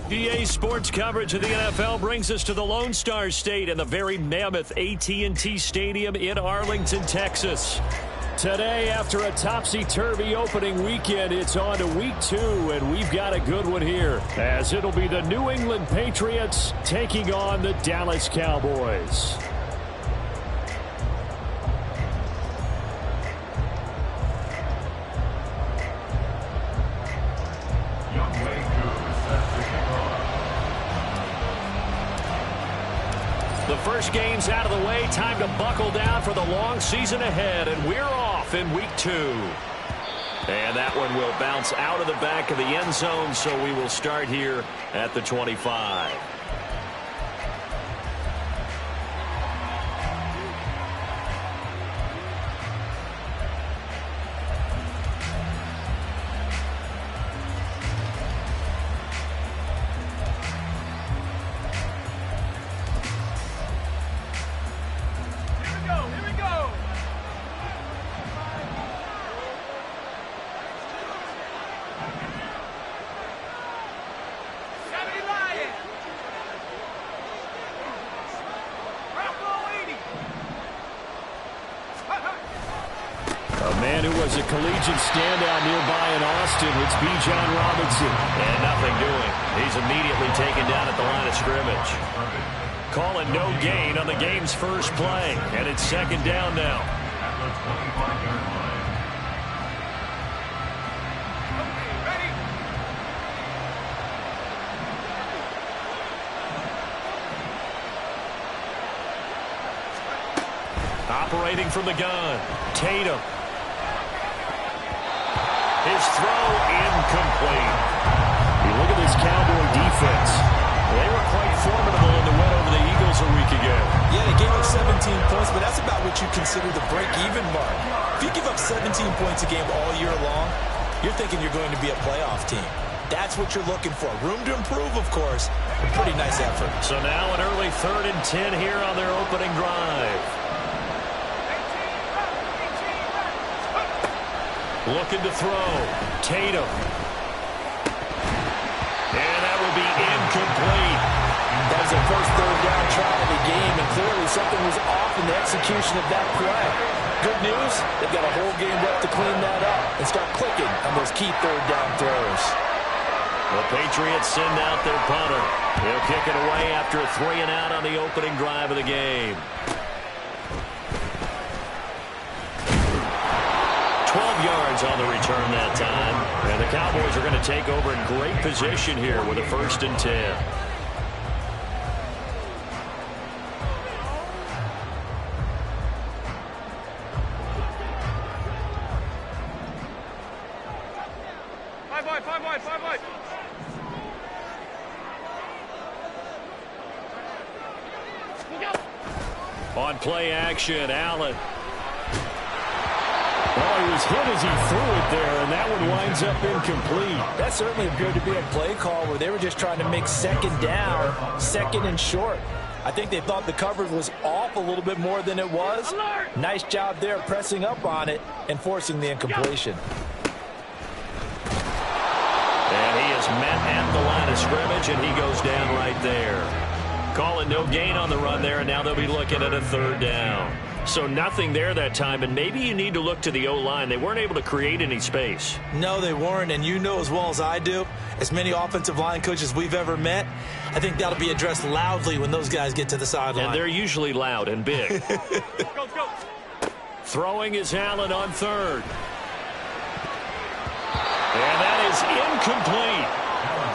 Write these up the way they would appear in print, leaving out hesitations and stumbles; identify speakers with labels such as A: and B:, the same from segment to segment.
A: EA Sports coverage of the NFL brings us to the Lone Star State and the very mammoth AT&T Stadium in Arlington, Texas. Today, after a topsy-turvy opening weekend, it's on to week 2, and we've got a good one here, as it'll be the New England Patriots taking on the Dallas Cowboys. The first game's out of the way. Time to buckle down for the long season ahead, and we're off in week 2. And that one will bounce out of the back of the end zone, so we will start here at the 25. A collegiate standout nearby in Austin. It's Bijan Robinson. And nothing doing. He's immediately taken down at the line of scrimmage. Calling no gain on the game's first play. And it's second down now. Operating from the gun. Tatum. His throw incomplete. You look at this Cowboy defense. They were quite formidable in the win over the Eagles a week ago.
B: Yeah, they gave up 17 points, but that's about what you consider the break-even mark. If you give up 17 points a game all year long, you're thinking you're going to be a playoff team. That's what you're looking for. Room to improve, of course. A pretty nice effort.
A: So now an early 3rd and 10 here on their opening drive. Looking to throw. Tatum. And that will be incomplete.
B: That was their first 3rd down try of the game, and clearly something was off in the execution of that play. Good news, they've got a whole game left to clean that up and start clicking on those key 3rd down throws.
A: The Patriots send out their punter. They'll kick it away after a 3 and out on the opening drive of the game. 12 yards on the return that time. And the Cowboys are going to take over in great position here with a 1st and 10. Five wide. On play action, Allen. Well, he was hit as he threw it there, and that one winds up incomplete.
B: That certainly appeared to be a play call where they were just trying to make 2nd down, 2nd and short. I think they thought the coverage was off a little bit more than it was. Nice job there pressing up on it and forcing the incompletion.
A: And he is met at the line of scrimmage, and he goes down right there. Calling no gain on the run there, and now they'll be looking at a 3rd down. So nothing there that time, and maybe you need to look to the O-line. They weren't able to create any space.
B: No, they weren't, and you know as well as I do, as many offensive line coaches we've ever met, I think that'll be addressed loudly when those guys get to the sideline.
A: And they're usually loud and big. Go. Throwing is Allen on 3rd. And that is incomplete.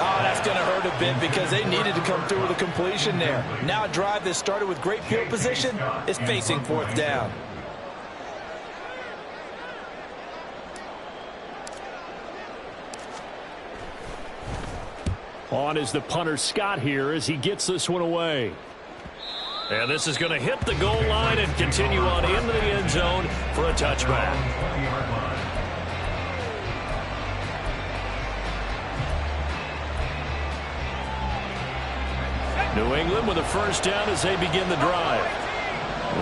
B: Oh, that's going to hurt a bit because they needed to come through with a completion there. Now a drive that started with great field position is facing 4th down.
A: On is the punter Scott here as he gets this one away. And this is going to hit the goal line and continue on into the end zone for a touchback. New England with a 1st down as they begin the drive.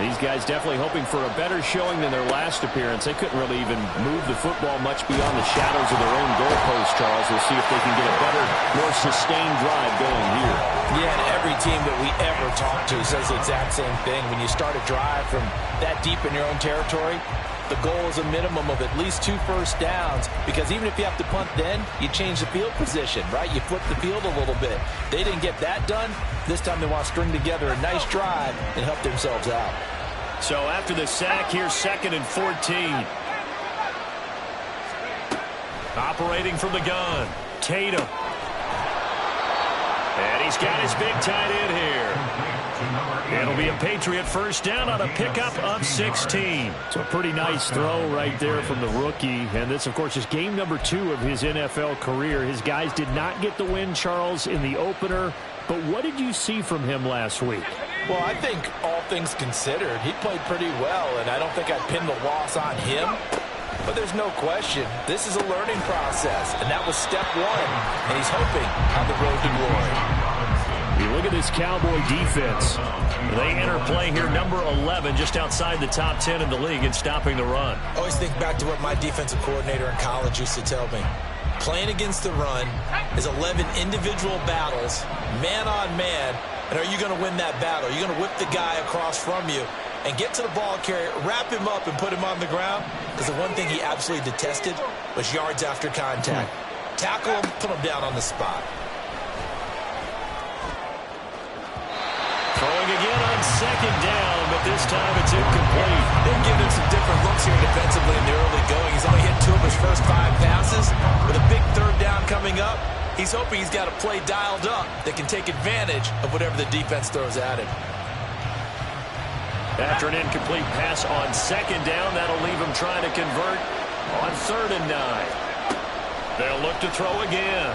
A: These guys definitely hoping for a better showing than their last appearance. They couldn't really even move the football much beyond the shadows of their own goalpost, Charles. We'll see if they can get a better, more sustained drive going here.
B: Yeah, and every team that we ever talk to says the exact same thing. When you start a drive from that deep in your own territory, the goal is a minimum of at least 2 first downs, because even if you have to punt then, you change the field position, right? You flip the field a little bit. They didn't get that done. This time they want to string together a nice drive and help themselves out.
A: So after the sack, here's 2nd and 14. Operating from the gun, Tatum. And he's got his big tight end here. It'll be a Patriot first down on a pickup of 16. So a pretty nice throw right there from the rookie. And this, of course, is game number 2 of his NFL career. His guys did not get the win, Charles, in the opener. But what did you see from him last week?
B: Well, I think all things considered, he played pretty well, and I don't think I'd pin the loss on him. But there's no question, this is a learning process, and that was step 1, and he's hoping on the road to glory.
A: You look at this Cowboy defense. They enter play here, number 11, just outside the top 10 in the league in stopping the run.
B: I always think back to what my defensive coordinator in college used to tell me. Playing against the run is 11 individual battles, man on man, and are you going to win that battle? Are you going to whip the guy across from you and get to the ball carrier, wrap him up, and put him on the ground? Because the one thing he absolutely detested was yards after contact. Tackle him, put him down on the spot.
A: Throwing again on 2nd down, but this time it's incomplete.
B: They're giving him some different looks here defensively in the early going. He's only hit 2 of his first 5 passes. With a big 3rd down coming up, he's hoping he's got a play dialed up that can take advantage of whatever the defense throws at him.
A: After an incomplete pass on 2nd down, that'll leave him trying to convert on 3rd and 9. They'll look to throw again.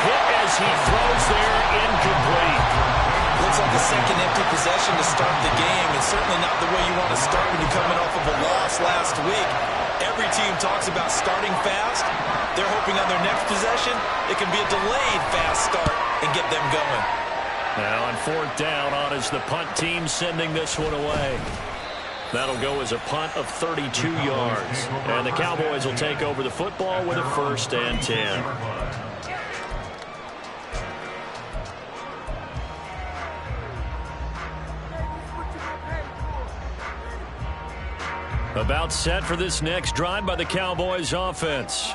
A: Hit as he throws there, incomplete.
B: Looks like a second empty possession to start the game, and certainly not the way you want to start when you're coming off of a loss last week. Every team talks about starting fast. They're hoping on their next possession it can be a delayed fast start and get them going.
A: Now on 4th down, on is the punt team sending this one away. That'll go as a punt of 32 yards. And the Cowboys will take over the football with a 1st and 10. About set for this next drive by the Cowboys offense.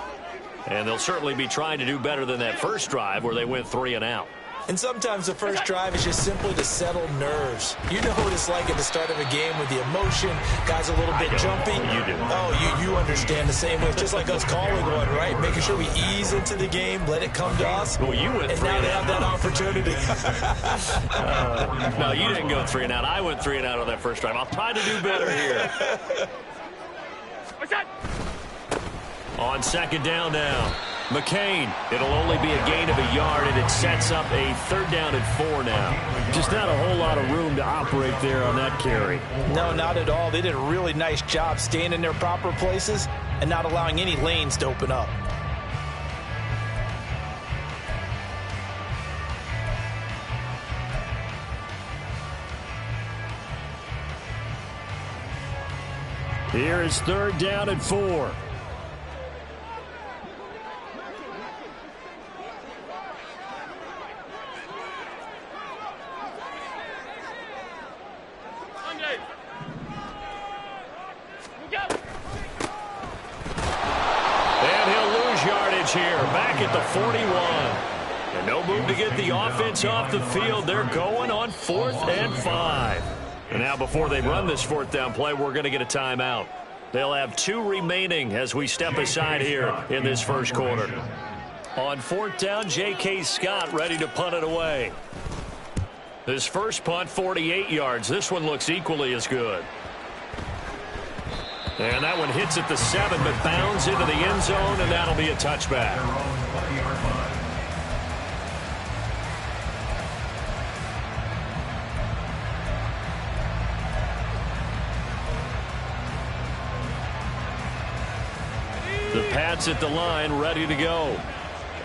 A: And they'll certainly be trying to do better than that first drive where they went 3 and out.
B: And sometimes the first drive is just simply to settle nerves. You know what it's like at the start of a game with the emotion. Guys a little bit jumpy.
A: You do.
B: Oh, you understand the same way. It's just like us calling one, right? Making sure we ease into the game, let it come to us.
A: Well, you went 3 and out.
B: And now they have that opportunity.
A: No, you didn't go 3 and out. I went 3 and out on that first drive. I'll try to do better here. On 2nd down now. McCain, it'll only be a gain of a yard, and it sets up a 3rd down and 4 now. Just not a whole lot of room to operate there on that carry.
B: No, not at all. They did a really nice job staying in their proper places and not allowing any lanes to open up.
A: Here is 3rd down and 4. Here, back at the 41. And no move to get the offense off the field. They're going on 4th and 5. And now before they run this 4th down play, we're going to get a timeout. They'll have 2 remaining as we step aside here in this first quarter. On 4th down, J.K. Scott ready to punt it away. His first punt, 48 yards. This one looks equally as good. And that one hits at the 7, but bounds into the end zone, and that'll be a touchback. The Pats at the line, ready to go.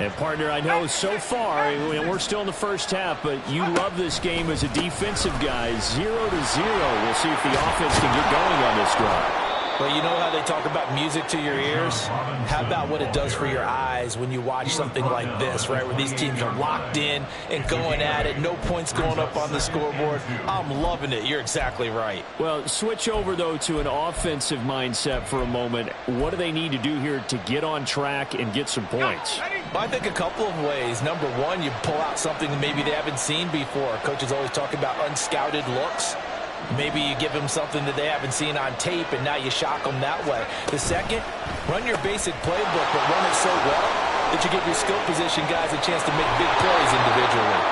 A: And, partner, I know so far, we're still in the first half, but you love this game as a defensive guy. 0-0. We'll see if the offense can get going on this drive.
B: Well, you know how they talk about music to your ears? How about what it does for your eyes when you watch something like this, right, where these teams are locked in and going at it, no points going up on the scoreboard? I'm loving it. You're exactly right.
A: Well, switch over, though, to an offensive mindset for a moment. What do they need to do here to get on track and get some points?
B: Well, I think a couple of ways. Number one, you pull out something that maybe they haven't seen before. Coaches always talk about unscouted looks. Maybe you give them something that they haven't seen on tape, and now you shock them that way. The second, run your basic playbook, but run it so well that you give your skill position guys a chance to make big plays individually.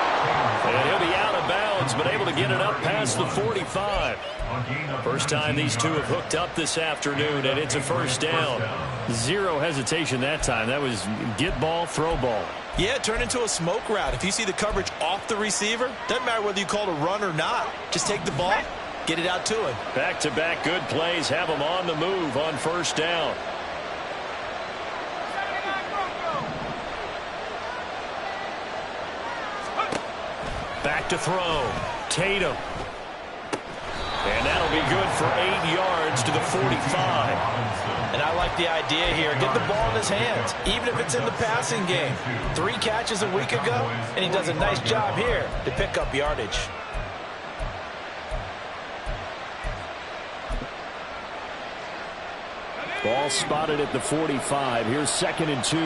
A: And he'll be out of bounds, but able to get it up past the 45. First time these two have hooked up this afternoon, and it's a first down. Zero hesitation that time. That was get ball, throw ball.
B: Yeah, turn into a smoke route. If you see the coverage off the receiver, doesn't matter whether you call it a run or not. Just take the ball, get it out to him.
A: Back-to-back good plays have him on the move on first down. Back to throw. Tatum. And that'll be good for 8 yards to the 45.
B: And I like the idea here. Get the ball in his hands, even if it's in the passing game. 3 catches a week ago, and he does a nice job here to pick up yardage.
A: Ball spotted at the 45. Here's 2nd and 2.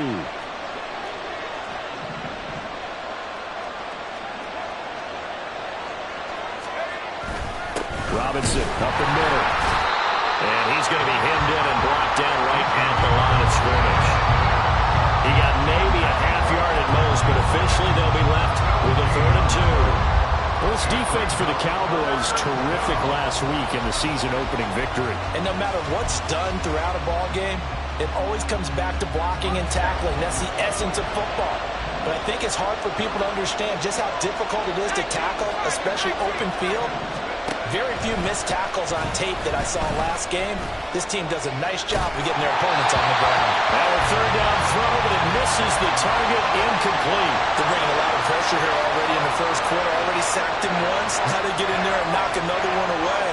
A: Robinson up the middle. And he's going to be hemmed in and blocked down right at the line of scrimmage. He got maybe a half yard at most, but officially they'll be left with a 3rd and 2. Well, this defense for the Cowboys, terrific last week in the season-opening victory.
B: And no matter what's done throughout a ball game, it always comes back to blocking and tackling. That's the essence of football. But I think it's hard for people to understand just how difficult it is to tackle, especially open field. Very few missed tackles on tape that I saw last game. This team does a nice job of getting their opponents on the ground.
A: Now a 3rd down throw, but it misses the target, incomplete.
B: They're bringing a lot of pressure here already in the first quarter. Already sacked him once. Now they get in there and knock another one away.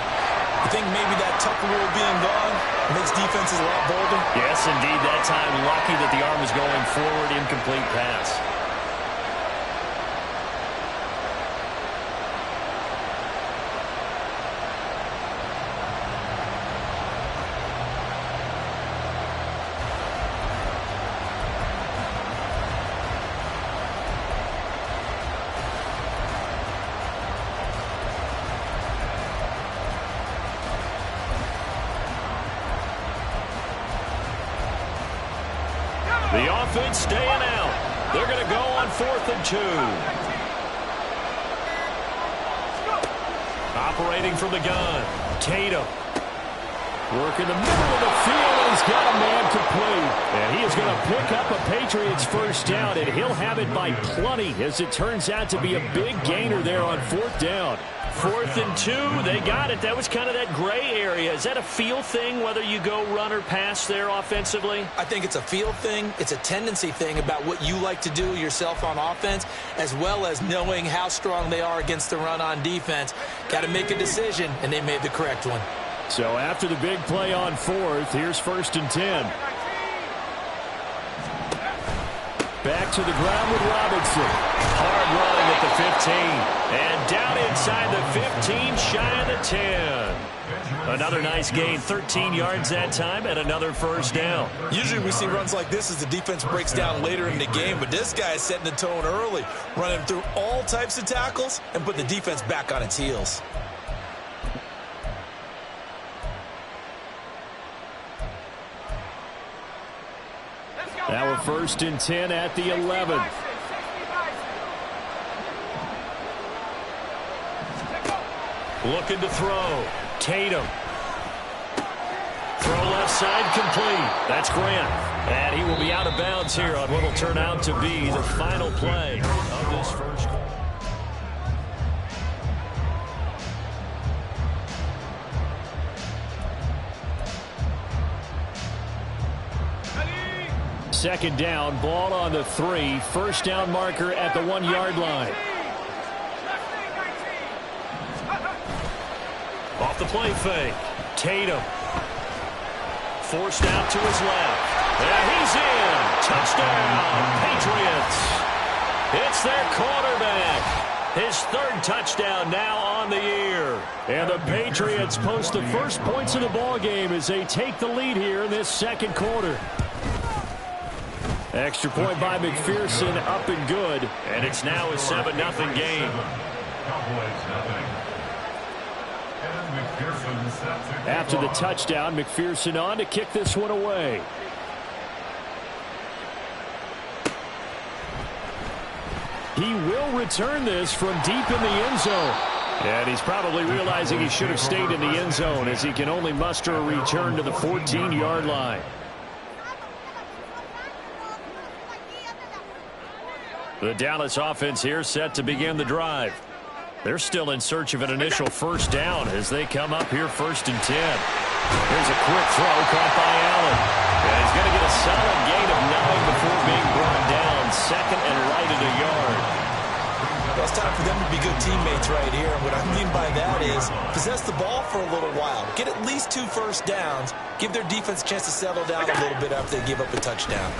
B: I think maybe that Tucker rule being gone makes defenses a lot bolder.
A: Yes, indeed. That time, lucky that the arm was going forward, incomplete pass. The offense staying out. They're going to go on 4th and 2. Operating from the gun. Tatum. Working the middle of the field, and he's got a man complete. And he is going to pick up a Patriots first down, and he'll have it by plenty, as it turns out to be a big gainer there on 4th down. 4th and 2, they got it. That was kind of that gray area. Is that a feel thing, whether you go run or pass there offensively?
B: I think it's a feel thing. It's a tendency thing about what you like to do yourself on offense, as well as knowing how strong they are against the run on defense. Got to make a decision, and they made the correct one.
A: So after the big play on 4th, here's 1st and 10. Back to the ground with Robinson. Hard running at the 15. And down inside the 15, shy of the 10. Another nice gain, 13 yards that time, and another first down.
B: Usually we see runs like this as the defense breaks down later in the game, but this guy is setting the tone early, running through all types of tackles and put the defense back on its heels.
A: Now a 1st and 10 at the 11. Looking to throw. Tatum. Throw left side complete. That's Grant. And he will be out of bounds here on what will turn out to be the final play of this first quarter. second down, ball on the 3, first down marker at the 1-yard line. Off the play fake, Tatum. Forced out to his left. And he's in. Touchdown, Patriots. It's their quarterback. His third touchdown now on the year. And the Patriots post the first points of the ball game as they take the lead here in this second quarter. Extra point by McPherson, up and good. And it's now a 7-0 game. After the touchdown, McPherson on to kick this one away. He will return this from deep in the end zone. And he's probably realizing he should have stayed in the end zone as he can only muster a return to the 14-yard line. The Dallas offense here set to begin the drive. They're still in search of an initial first down as they come up here 1st and 10. Here's a quick throw caught by Allen. And he's going to get a solid gain of 9 before being brought down. Second and right at a yard.
B: Well, it's time for them to be good teammates right here. And what I mean by that is possess the ball for a little while. Get at least 2 first downs. Give their defense a chance to settle down a little bit after they give up a touchdown.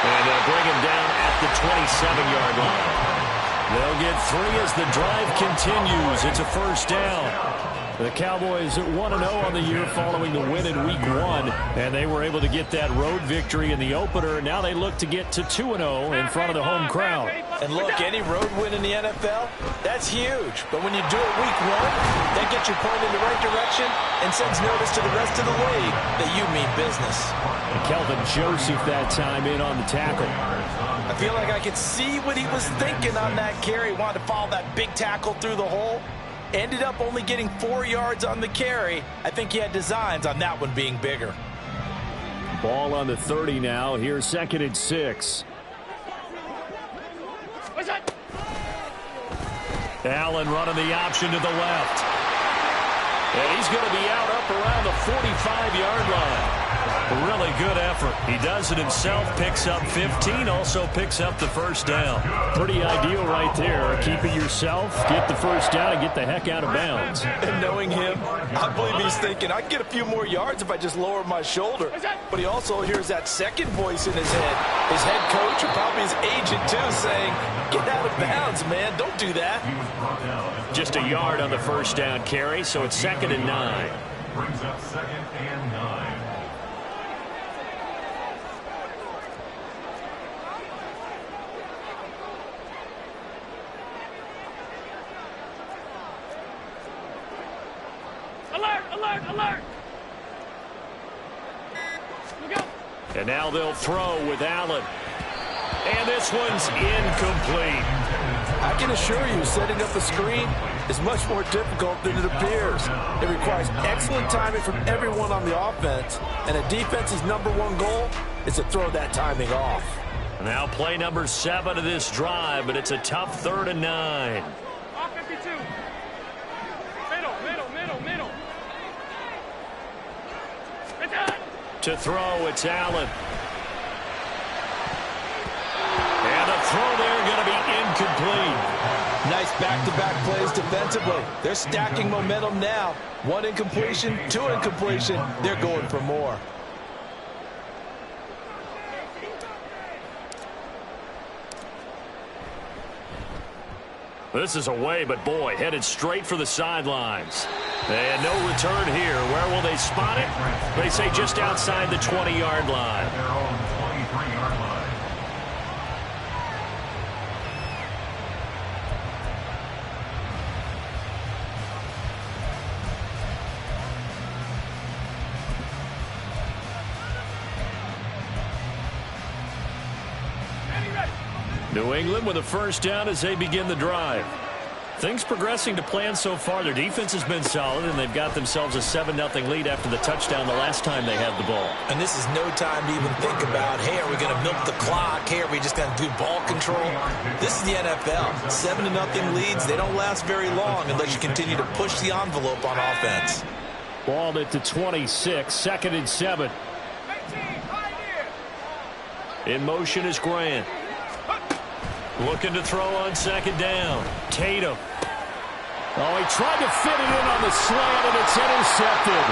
A: And they'll bring him down at the 27-yard line. They'll get 3 as the drive continues. It's a first down. The Cowboys 1-0 on the year following the win in Week 1, and they were able to get that road victory in the opener. Now they look to get to 2-0 in front of the home crowd.
B: And look, any road win in the NFL, that's huge. But when you do it Week 1, that gets you pointed in the right direction and sends notice to the rest of the league that you mean business.
A: And Kelvin Joseph that time in on the tackle.
B: I feel like I could see what he was thinking on that carry. Wanted to follow that big tackle through the hole. Ended up only getting 4 yards on the carry. I think he had designs on that one being bigger.
A: Ball on the 30 now. Here's 2nd and 6. Allen running the option to the left. And he's going to be out up around the 45-yard line. A really good effort. He does it himself, picks up 15, also picks up the first down. Pretty ideal right there. Keep it yourself, get the first down, and get the heck out of bounds.
B: And knowing him, I believe he's thinking, I can get a few more yards if I just lower my shoulder. But he also hears that second voice in his head. His head coach and probably his agent, too, saying, get out of bounds, man. Don't do that.
A: Just a yard on the first down carry, so it's 2nd and 9.
C: Brings up 2nd and 9.
D: Alert! Look out.
A: And now they'll throw with Allen. And this one's incomplete.
B: I can assure you, setting up a screen is much more difficult than it appears. It requires excellent timing from everyone on the offense, and a defense's #1 goal is to throw that timing off.
A: Now play number 7 of this drive, but it's a tough 3rd and 9.
D: Off 52. Middle.
A: To throw, it's Allen. And a throw there going to be incomplete.
B: Nice back-to-back plays defensively. They're stacking momentum now. 1 incompletion, 2 incompletion. They're going for more.
A: This is away, but boy, headed straight for the sidelines. And no return here. Where will they spot it? They say just outside the 20-yard line.
C: They're on the 23-yard line.
A: New England with a first down as they begin the drive. Things progressing to plan so far. Their defense has been solid, and they've got themselves a 7-0 lead after the touchdown the last time they had the ball.
B: And this is no time to even think about, hey, are we going to milk the clock? Hey, are we just going to do ball control? This is the NFL. 7-0 leads, they don't last very long unless you continue to push the envelope on offense.
A: Ball at the 26, 2nd and 7. In motion is Grant. Looking to throw on second down. Tatum. Oh, he tried to fit it in on the slant, and it's intercepted.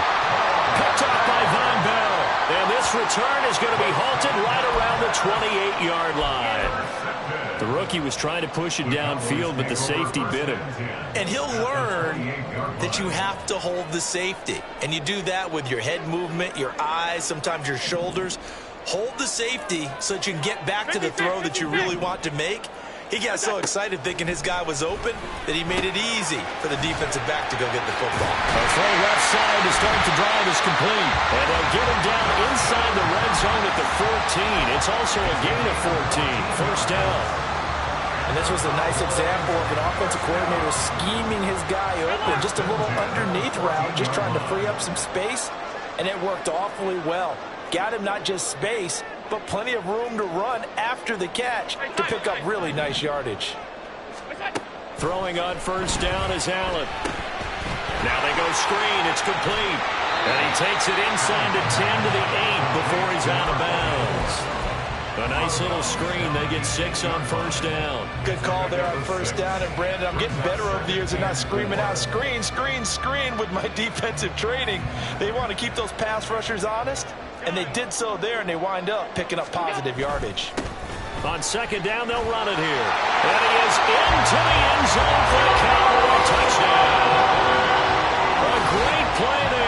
A: Picked off by Von Bell. And this return is going to be halted right around the 28-yard line. The rookie was trying to push it downfield, but the safety bit him.
B: And he'll learn that you have to hold the safety. And you do that with your head movement, your eyes, sometimes your shoulders. Hold the safety so that you can get back to the throw that you really want to make. He got so excited thinking his guy was open that he made it easy for the defensive back to go get the football.
A: A throw left side to start the drive is complete. And they'll get him down inside the red zone at the 14. It's also a gain of 14. First down.
B: And this was a nice example of an offensive coordinator scheming his guy open. Just a little underneath route, just trying to free up some space. And it worked awfully well. Got him not just space, but plenty of room to run after the catch to pick up really nice yardage.
A: Throwing on first down is Allen. Now they go screen. It's complete. And he takes it inside the 10 to the 8 before he's out of bounds. A nice little screen. They get 6 on first down.
B: Good call there on first down. And, Brandon, I'm getting better over the years and not screaming out, screen, screen, screen with my defensive training. They want to keep those pass rushers honest, and they did so there, and they wind up picking up positive yardage.
A: On second down, they'll run it here. And he is into the end zone for a Cowboy touchdown. A great play there.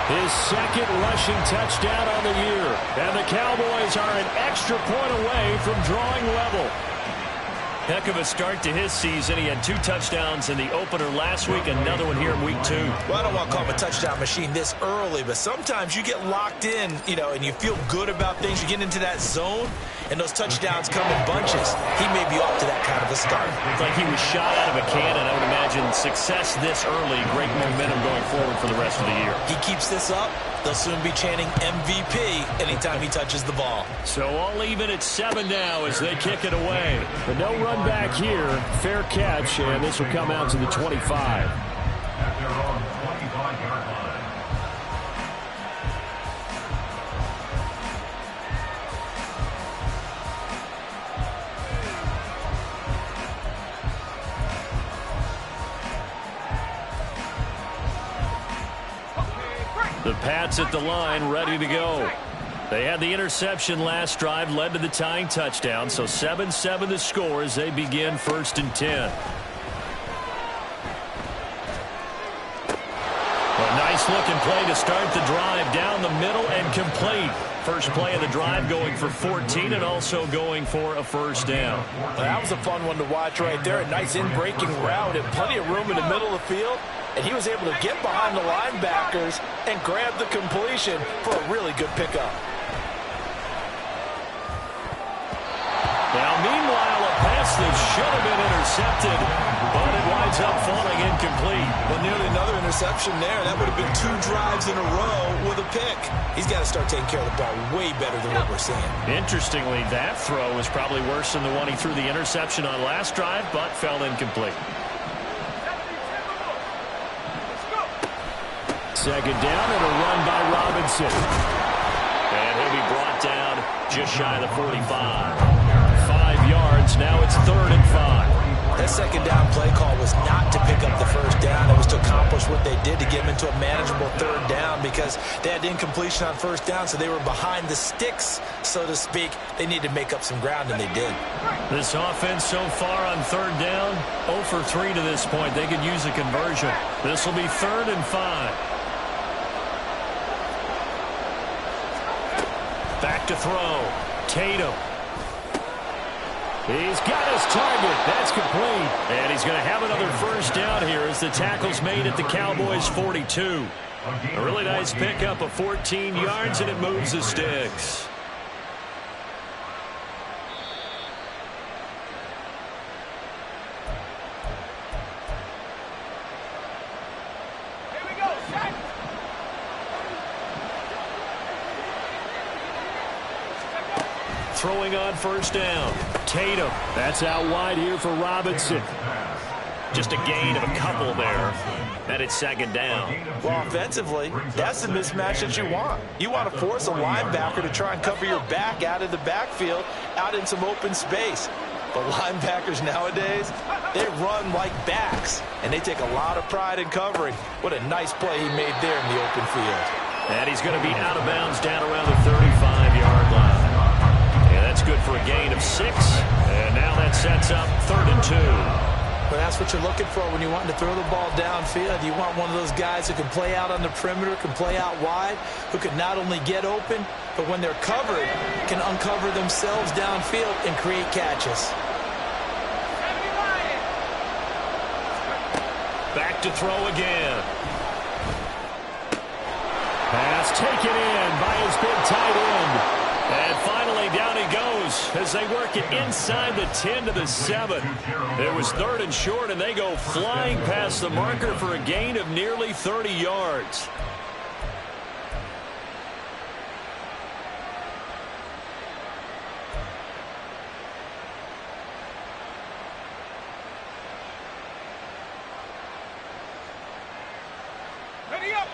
A: His second rushing touchdown on the year. And the Cowboys are an extra point away from drawing level. Heck of a start to his season. He had 2 touchdowns in the opener last week, another one here in week 2.
B: Well, I don't want to call him a touchdown machine this early, but sometimes you get locked in, and you feel good about things. You get into that zone, and those touchdowns come in bunches. He may be off to that kind of a start.
A: It's like he was shot out of a cannon. I would imagine success this early, great momentum going forward for the rest of the year.
B: He keeps this up, they'll soon be chanting MVP anytime he touches the ball.
A: So all even at 7 now as they kick it away. But no run back here. Fair catch, and this will come out to the 25.
C: At their own 25-yard line.
A: The Pats at the line, ready to go. They had the interception last drive, led to the tying touchdown, so 7-7 the score as they begin 1st and 10. A nice looking play to start the drive down the middle and complete. First play of the drive going for 14 and also going for a first down.
B: That was a fun one to watch right there. A nice in-breaking route and plenty of room in the middle of the field. And he was able to get behind the linebackers and grab the completion for a really good pickup.
A: Now, meanwhile, a pass that should have been intercepted, but it winds up falling incomplete.
B: Well, nearly another interception there. That would have been 2 drives in a row with a pick. He's got to start taking care of the ball way better than what we're seeing.
A: Interestingly, that throw was probably worse than the one he threw the interception on last drive, but fell incomplete. Second down and a run by Robinson. And he'll be brought down just shy of the 45. 5 yards. Now it's 3rd and 5.
B: That second down play call was not to pick up the first down. It was to accomplish what they did to get them into a manageable 3rd down because they had incompletion on first down, so they were behind the sticks, so to speak. They needed to make up some ground, and they did.
A: This offense so far on 3rd down, 0 for 3 to this point. They could use a conversion. This will be 3rd and 5. Back to throw. Tatum. He's got his target. That's complete. And he's going to have another first down here as the tackle's made at the Cowboys' 42. A really nice pickup of 14 yards, and it moves the sticks. Throwing on first down. Tatum. That's out wide here for Robinson. Just a gain of a couple there. And it's second down.
B: Well, offensively, that's the mismatch that you want. You want to force a linebacker to try and cover your back out of the backfield, out in some open space. But linebackers nowadays, they run like backs, and they take a lot of pride in covering. What a nice play he made there in the open field.
A: And he's going to be out of bounds down around the 35-yard line. And that's good for a gain of 6. And now that sets up 3rd and 2.
B: But that's what you're looking for when you want to throw the ball downfield. You want one of those guys who can play out on the perimeter, can play out wide, who can not only get open, but when they're covered, can uncover themselves downfield and create catches.
A: Back to throw again. Pass taken in by his big tight end. And finally down he goes as they work it inside the 10 to the 7. It was 3rd and short, and they go flying past the marker for a gain of nearly 30 yards.
D: Ready up.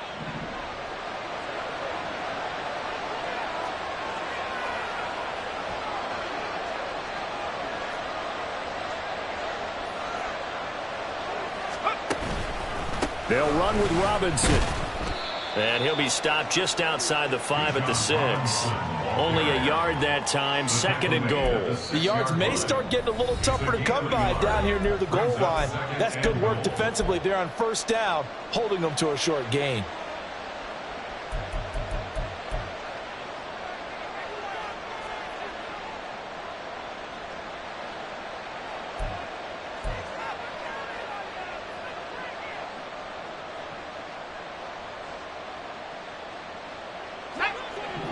A: They'll run with Robinson. And he'll be stopped just outside the 5 at the 6. Only a yard that time, 2nd and goal.
B: The yards may start getting a little tougher to come by down here near the goal line. That's good work defensively there on 1st down, holding them to a short gain.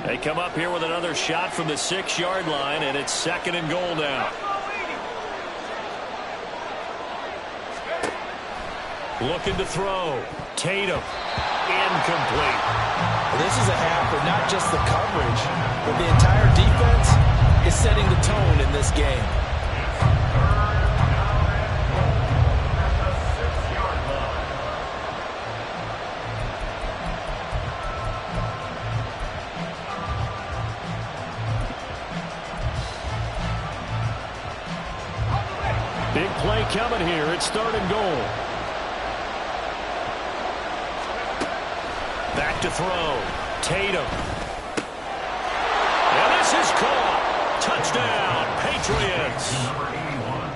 A: They come up here with another shot from the 6-yard line, and it's 2nd and goal now. Looking to throw. Tatum. Incomplete.
B: This is a half where not just the coverage, but the entire defense is setting the tone in this game.
A: Big play coming here. It's 3rd and goal. Back to throw. Tatum. And this is caught. Touchdown, Patriots.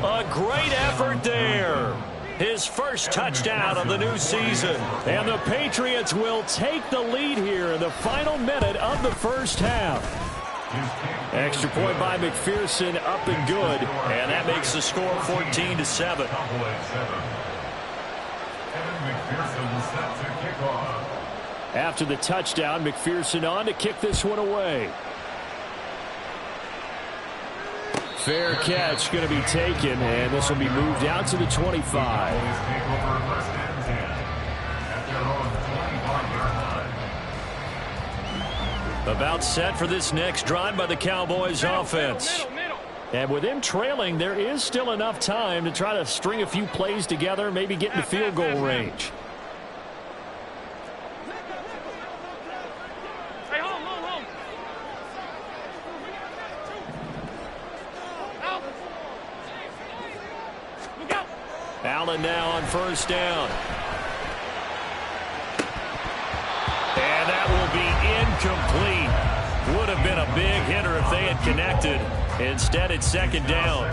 A: A great effort there. His first touchdown of the new season. And the Patriots will take the lead here in the final minute of the first half. Extra point by McPherson, up and good. And that makes the score 14-7. After the touchdown, McPherson on to kick this one away. Fair catch going to be taken, and this will be moved out to the 25. About set for this next drive by the Cowboys offense. And with them trailing, there is still enough time to try to string a few plays together, maybe get into field goal range.
D: Hey, home. Out. Look out.
A: Allen now on 1st down. And that will be incomplete. Would have been a big hitter if they had connected. Instead, it's 2nd down.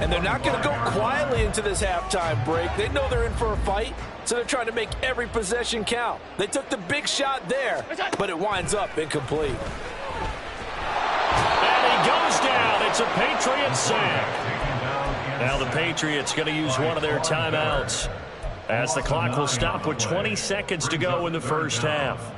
B: And they're not going to go quietly into this halftime break. They know they're in for a fight, so they're trying to make every possession count. They took the big shot there, but it winds up incomplete.
A: And he goes down. It's a Patriots sack. Now the Patriots going to use one of their timeouts, as the clock will stop with 20 seconds to go in the first half.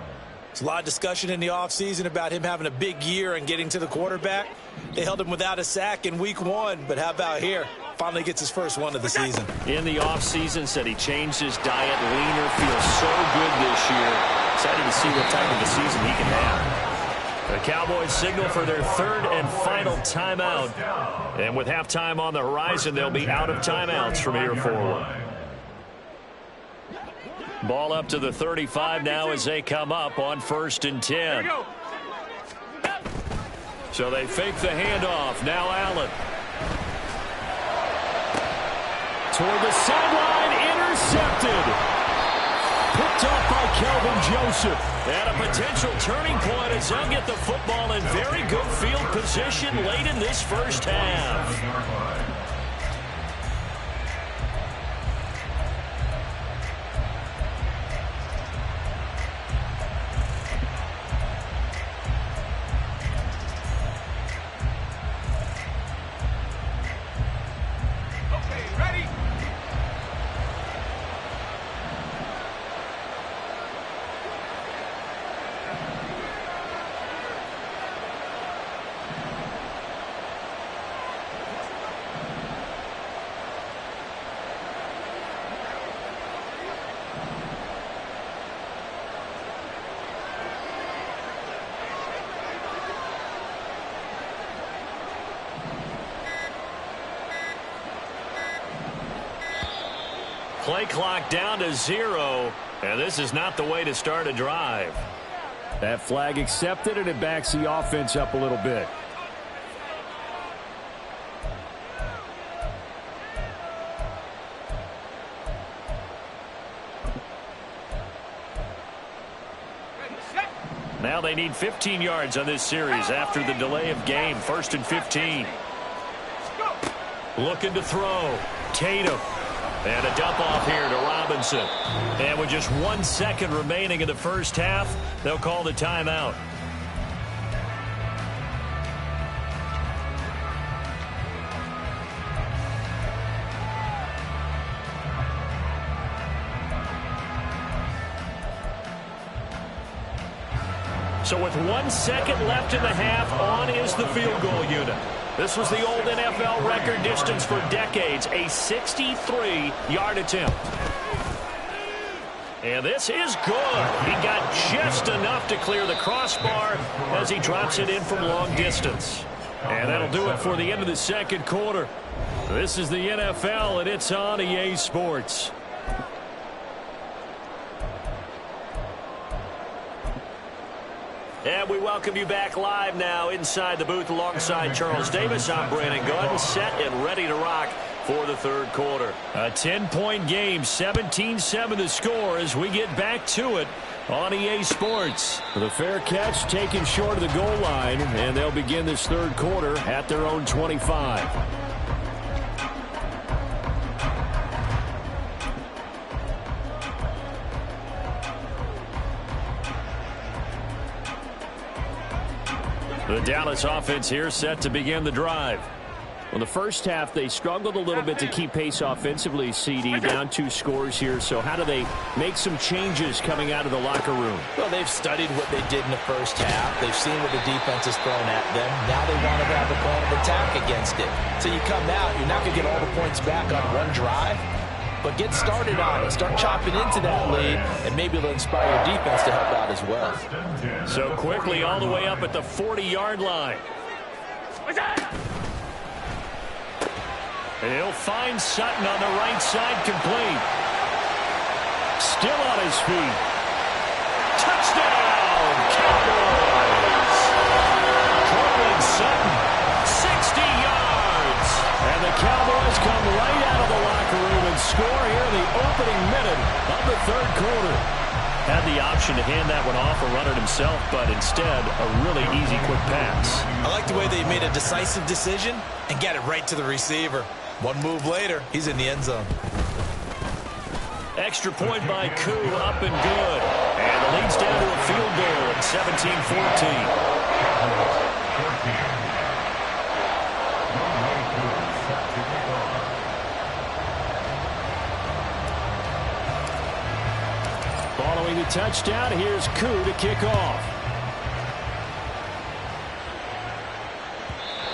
B: There's a lot of discussion in the offseason about him having a big year and getting to the quarterback. They held him without a sack in week 1, but how about here? Finally gets his first one of the season.
A: In the offseason, said he changed his diet, leaner, feels so good this year. Excited to see what type of a season he can have. The Cowboys signal for their third and final timeout. And with halftime on the horizon, they'll be out of timeouts from here forward. Ball up to the 35 now as they come up on 1st and 10. So they fake the handoff. Now Allen. Toward the sideline, intercepted. Picked off by Kelvin Joseph. And a potential turning point as they'll get the football in very good field position late in this first half. Play clock down to 0, and this is not the way to start a drive. That flag accepted, and it backs the offense up a little bit. Now they need 15 yards on this series after the delay of game. 1st and 15. Looking to throw. Tatum. And a dump off here to Robinson. And with just 1 second remaining in the first half, they'll call the timeout. So with 1 second left in the half, on is the field goal unit. This was the old NFL record distance for decades, a 63-yard attempt. And this is good. He got just enough to clear the crossbar as he drops it in from long distance. And that'll do it for the end of the second quarter. This is the NFL, and it's on EA Sports. And we welcome you back live now inside the booth alongside Charles Davis. I'm Brandon Gordon, set and ready to rock for the third quarter. A 10-point game, 17-7 the score as we get back to it on EA Sports. The fair catch taken short of the goal line, and they'll begin this third quarter at their own 25. The Dallas offense here set to begin the drive. Well, the first half, they struggled a little bit to keep pace offensively, CD, down 2 scores here. So how do they make some changes coming out of the locker room?
B: Well, they've studied what they did in the first half. They've seen what the defense has thrown at them. Now they want to have a plan of attack against it. So you come out, you're not going to get all the points back on one drive, but get started on it. Start chopping into that lead, and maybe it'll inspire your defense to help out as well.
A: So quickly all the way up at the 40-yard line. He'll find Sutton on the right side, complete. Still on his feet. Touchdown, Cowboys! Courtland Sutton, 60 yards. And the Cowboys come right out of the locker room and score here in the opening minute of the third quarter. Had the option to hand that one off or run it himself, but instead, a really easy, quick pass.
B: I like the way they made a decisive decision and got it right to the receiver. One move later, he's in the end zone.
A: Extra point by Koo, up and good. And the lead's down to a field goal at 17-14. Following the touchdown, here's Koo to kick off.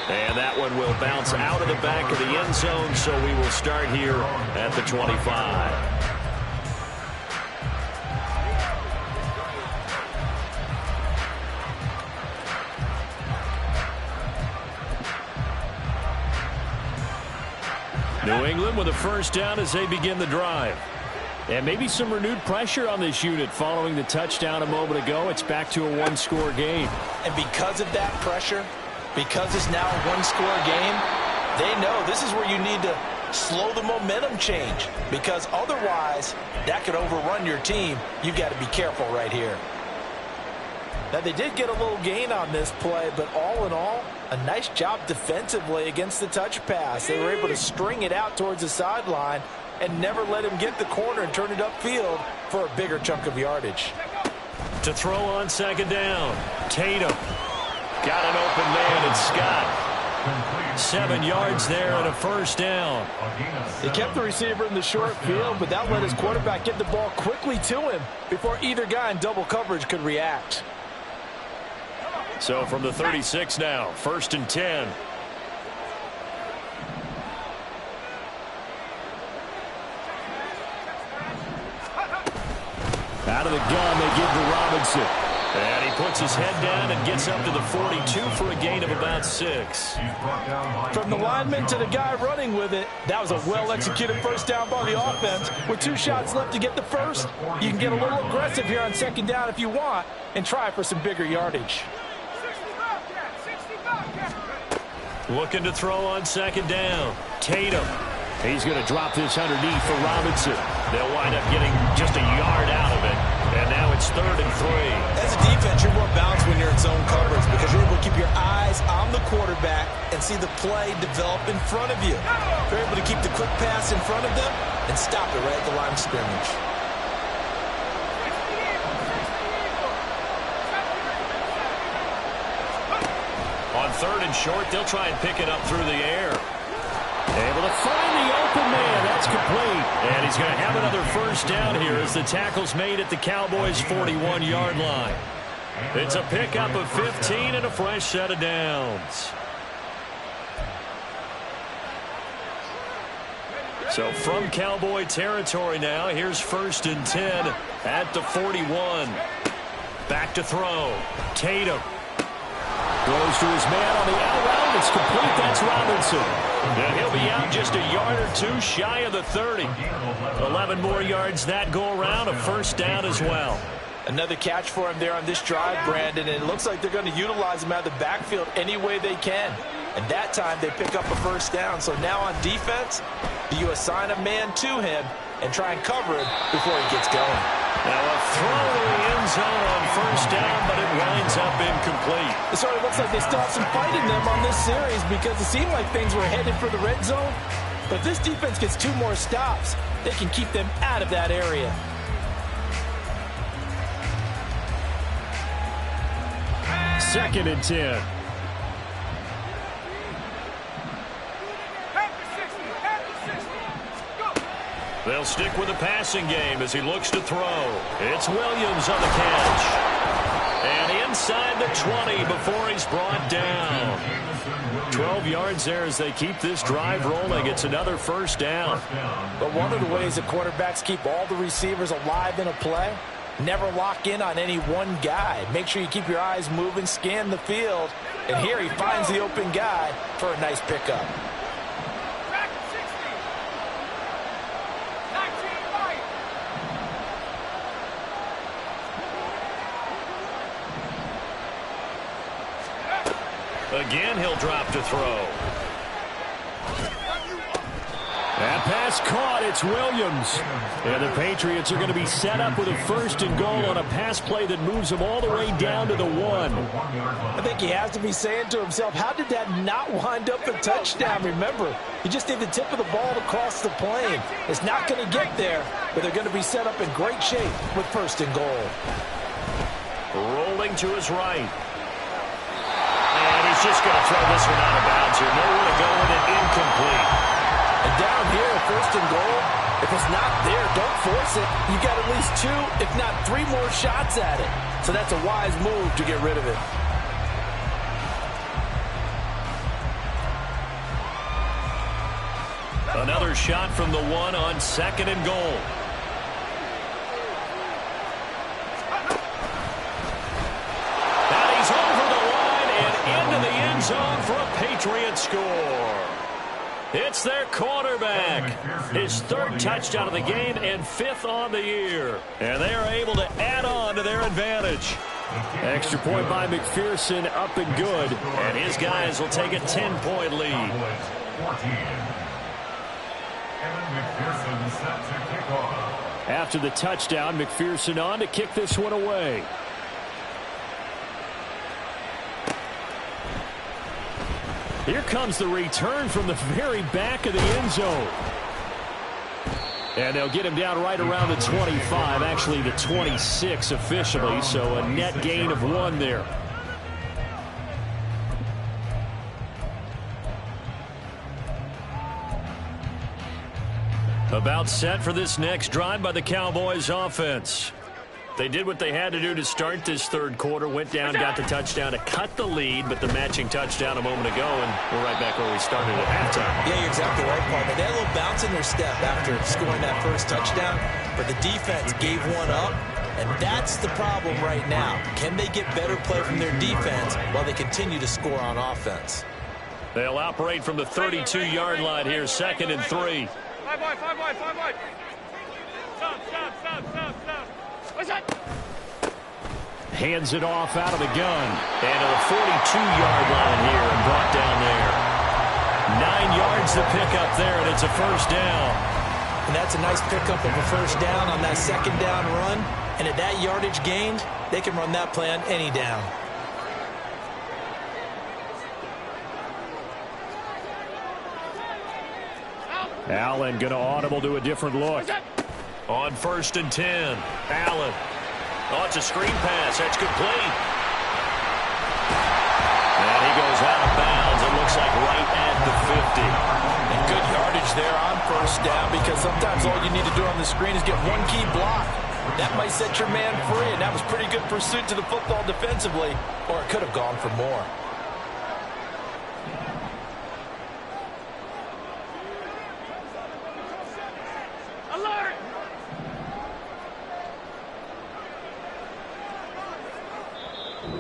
A: And that one will bounce out of the back of the end zone, so we will start here at the 25. New England with a first down as they begin the drive. And maybe some renewed pressure on this unit following the touchdown a moment ago. It's back to a one-score game.
B: And because of that pressure, because it's now a one-score game, they know this is where you need to slow the momentum change, because otherwise that could overrun your team. You've got to be careful right here. Now, they did get a little gain on this play, but all in all, a nice job defensively against the touch pass. They were able to string it out towards the sideline and never let him get the corner and turn it upfield for a bigger chunk of yardage.
A: To throw on second down, Tatum. Got an open man, it's Scott. 7 yards there and a first down.
B: He kept the receiver in the short field, but that let his quarterback get the ball quickly to him before either guy in double coverage could react.
A: So from the 36 now, 1st and 10. Out of the gun, they give to Robinson. And he puts his head down and gets up to the 42 for a gain of about 6.
B: From the lineman to the guy running with it, that was a well-executed first down by the offense. With 2 shots left to get the first, you can get a little aggressive here on second down if you want and try for some bigger yardage.
A: Looking to throw on second down. Tatum. He's going to drop this underneath for Robinson. They'll wind up getting just a yard out of it. And now it's 3rd and 3.
B: As a defense, you're more balanced when you're in zone coverage because you're able to keep your eyes on the quarterback and see the play develop in front of you. You're able to keep the quick pass in front of them and stop it right at the line of scrimmage.
A: On 3rd and short, they'll try and pick it up through the air. Able to find the open man. That's complete. And he's going to have another first down here as the tackle's made at the Cowboys' 41-yard line. It's a pickup of 15 and a fresh set of downs. So from Cowboy territory now, here's 1st and 10 at the 41. Back to throw. Tatum. Throws to his man on the out route. It's complete. That's Robinson. And he'll be out just a yard or 2 shy of the 30. 11 more yards that go around. A first down as well.
B: Another catch for him there on this drive, Brandon. And it looks like they're going to utilize him out of the backfield any way they can. And that time they pick up a first down. So now on defense, do you assign a man to him and try and cover him before he gets going?
A: Now a throw to the end zone on first down, but it winds up incomplete.
B: It sort of looks like they still have some fight in them on this series because it seemed like things were headed for the red zone. But if this defense gets 2 more stops, they can keep them out of that area.
A: Second and 10. They'll stick with the passing game as he looks to throw. It's Williams on the catch. And inside the 20 before he's brought down. 12 yards there as they keep this drive rolling. It's another first down.
B: But one of the ways that quarterbacks keep all the receivers alive in a play, never lock in on any one guy. Make sure you keep your eyes moving, scan the field. And here he finds the open guy for a nice pickup.
A: Again, he'll drop to throw. That pass caught. It's Williams. And the Patriots are going to be set up with a 1st and goal on a pass play that moves them all the way down to the 1.
B: I think he has to be saying to himself, how did that not wind up a touchdown? Remember, he just did the tip of the ball to cross the plane. It's not going to get there, but they're going to be set up in great shape with 1st and goal.
A: Rolling to his right. He's just going to throw this one out of bounds here. Nowhere to go with it. Incomplete.
B: And down here, 1st and goal, if it's not there, don't force it. You got at least 2, if not 3 more shots at it. So that's a wise move to get rid of it.
A: Another shot from the 1 on 2nd and goal. Into the end zone for a Patriot score. It's their quarterback. His third touchdown of the game and fifth on the year. And they are able to add on to their advantage. Extra point by McPherson, up and good. And his guys will take a 10-point lead. After the touchdown, McPherson on to kick this one away. Here comes the return from the very back of the end zone. And they'll get him down right around the 25, actually the 26 officially, so a net gain of 1 there. About set for this next drive by the Cowboys offense. They did what they had to do to start this third quarter, went down, got the touchdown to cut the lead, but the matching touchdown a moment ago, and we're right back where we started at halftime.
B: Yeah, you're exactly right, partner. They had a little bounce in their step after scoring that first touchdown, but the defense gave one up, and that's the problem right now. Can they get better play from their defense while they continue to score on offense?
A: They'll operate from the 32-yard line here, 2nd and 3.
D: 5 wide. Stop. What's that?
A: Hands it off out of the gun. And to the 42-yard line here and brought down there. 9 yards to pick up there, and it's a first down.
B: And that's a nice pickup of a first down on that second down run. And at that yardage gained, they can run that play on any down.
A: Allen going to audible to a different look. On 1st and 10, Allen. Oh, it's a screen pass. That's complete. And he goes out of bounds. It looks like right at the 50.
B: And good yardage there on first down, because sometimes all you need to do on the screen is get one key block. That might set your man free, and that was pretty good pursuit to the football defensively, or it could have gone for more.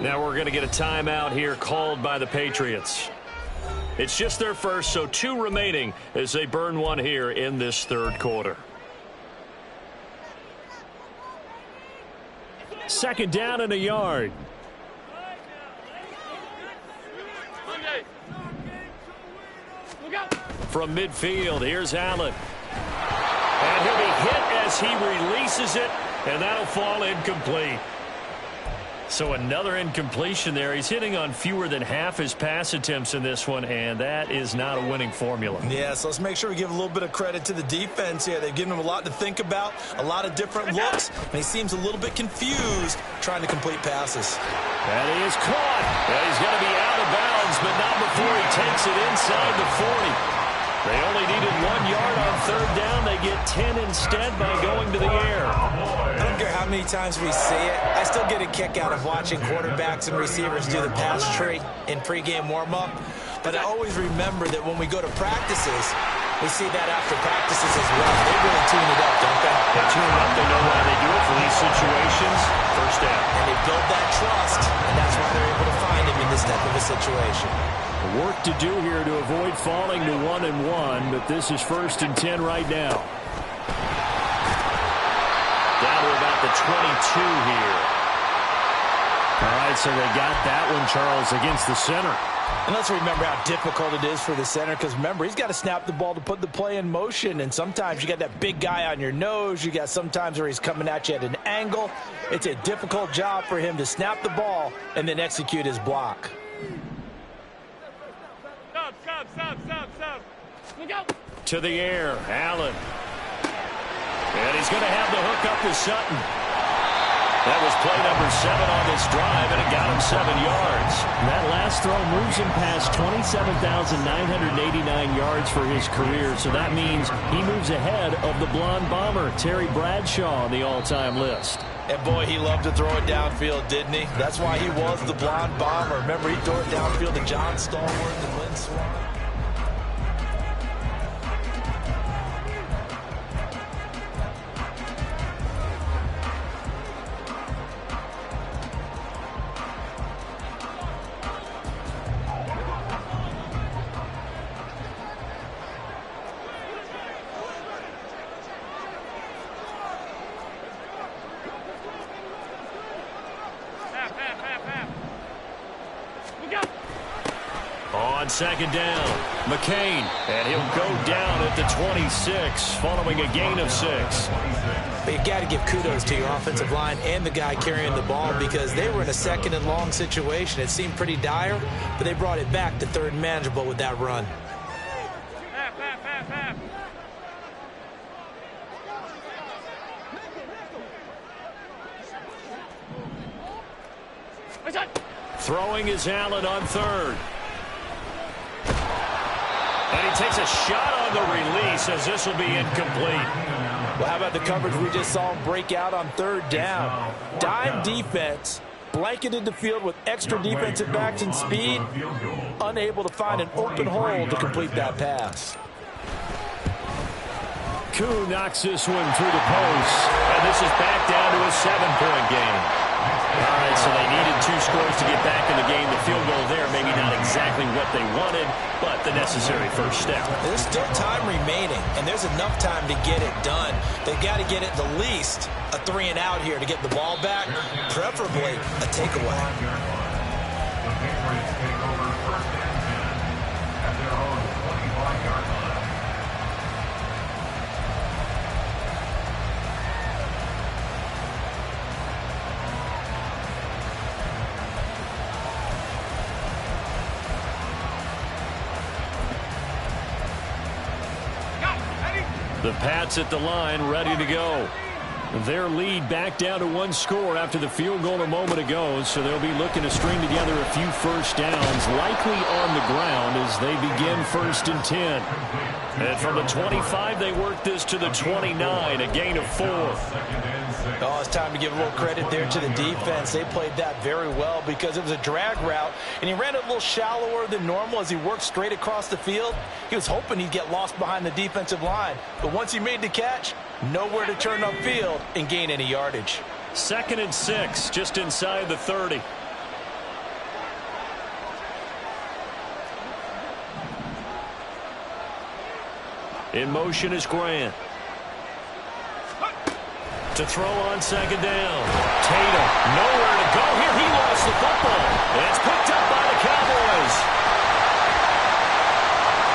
A: Now we're going to get a timeout here called by the Patriots. It's just their first, so 2 remaining as they burn one here in this third quarter. 2nd down and a yard. From midfield, here's Allen. And he'll be hit as he releases it, and that'll fall incomplete. So another incompletion there. He's hitting on fewer than half his pass attempts in this one, and that is not a winning formula.
B: Yeah, so let's make sure we give a little bit of credit to the defense here. They've given him a lot to think about, a lot of different looks, and he seems a little bit confused trying to complete passes.
A: And he is caught. And he's going to be out of bounds, but not before he takes it inside the 40. They only needed 1 yard on 3rd down. They get 10 instead by going to the air.
B: I don't care how many times we see it. I still get a kick out of watching quarterbacks and receivers do the pass tree in pregame warm-up. But I always remember that when we go to practices, we see that after practices as well. They really tune it up, don't they?
A: They tune it up. They know why they do it for these situations. First down.
B: And they build that trust, and that's why they're able to find him in this type of a situation.
A: Work to do here to avoid falling to 1-1, but this is 1st and 10 right now. Down to about the 22 here. All right, so they got that one, Charles, against the center.
B: And let's remember how difficult it is for the center, because remember, he's got to snap the ball to put the play in motion, and sometimes you got that big guy on your nose. You got sometimes where he's coming at you at an angle. It's a difficult job for him to snap the ball and then execute his block.
D: Stop. Look out.
A: To the air, Allen. And he's going to have the hook up to Sutton. That was play number 7 on this drive, and it got him 7 yards.
E: That last throw moves him past 27,989 yards for his career, so that means he moves ahead of the blonde bomber, Terry Bradshaw, on the all-time list.
B: And boy, he loved to throw it downfield, didn't he? That's why he was the blonde bomber. Remember, he threw it downfield to John Stallworth and Lynn Swann.
A: on second down. McCain, and he'll go down at the 26 following a gain of 6.
B: But you got to give kudos to your offensive line and the guy carrying the ball because they were in a second and long situation. It seemed pretty dire, but they brought it back to third and manageable with that run.
A: Throwing is Allen on third. And he takes a shot on the release as this will be incomplete.
B: Well, how about the coverage we just saw him break out on third down? Dime defense, blanketed the field with extra defensive backs and speed, unable to find an open hole to complete that pass.
A: Koo knocks this one through the post, and this is back down to a 7-point game. All right, so they needed 2 scores to get back in the game. The field goal there, maybe not exactly what they wanted, but the necessary first step.
B: There's still time remaining, and there's enough time to get it done. They've got to get it the least a 3-and-out here to get the ball back, preferably a takeaway.
C: The Patriots take over first and 10 at their own 25-yard line.
A: The Pats at the line, ready to go. Their lead back down to 1 score after the field goal a moment ago, so they'll be looking to string together a few first downs, likely on the ground as they begin 1st and 10. And from the 25, they work this to the 29, a gain of 4.
B: Oh, it's time to give a little credit there to the defense. They played that very well because it was a drag route, and he ran it a little shallower than normal as he worked straight across the field. He was hoping he'd get lost behind the defensive line, but once he made the catch, nowhere to turn upfield and gain any yardage.
A: 2nd and 6, just inside the 30. In motion is Grant. To throw on second down. Tatum, nowhere to go here. He lost the football. And it's picked up by the Cowboys.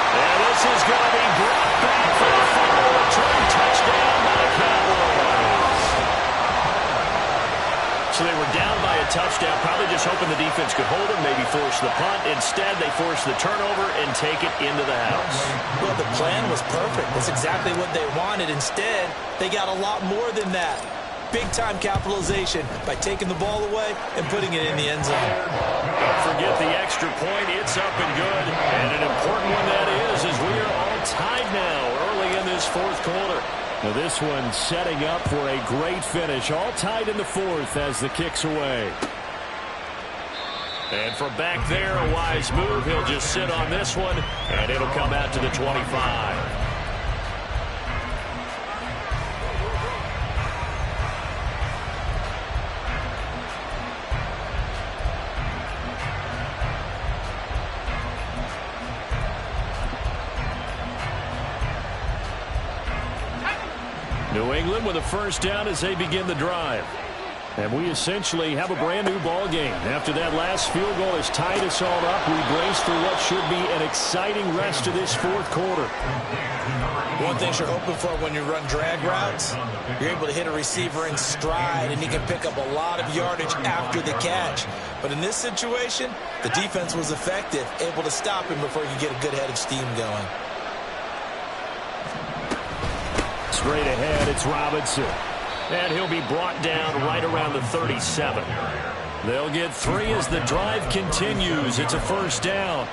A: And this is going to be brought back for the final return touchdown by the Cowboys. So they were down by a touchdown, probably just hoping the defense could hold them, maybe force the punt. Instead, they force the turnover and take it into the house.
B: Well, the plan was perfect. That's exactly what they wanted. Instead, they got a lot more than that. Big-time capitalization by taking the ball away and putting it in the end zone.
A: Don't forget the extra point. It's up and good. And an important one that is, as we are all tied now early in this 4th quarter. Now this one setting up for a great finish. All tied in the 4th as the kick's away. And from back there, a wise move. He'll just sit on this one, and it'll come out to the 25. New England with a first down as they begin the drive. And we essentially have a brand new ball game. After that last field goal has tied us all up, we brace for what should be an exciting rest of this 4th quarter.
B: One thing you're hoping for when you run drag routes, you're able to hit a receiver in stride, and he can pick up a lot of yardage after the catch. But in this situation, the defense was effective, able to stop him before he could get a good head of steam going.
A: Straight ahead, it's Robinson. And he'll be brought down right around the 37. They'll get 3 as the drive continues. It's a first down.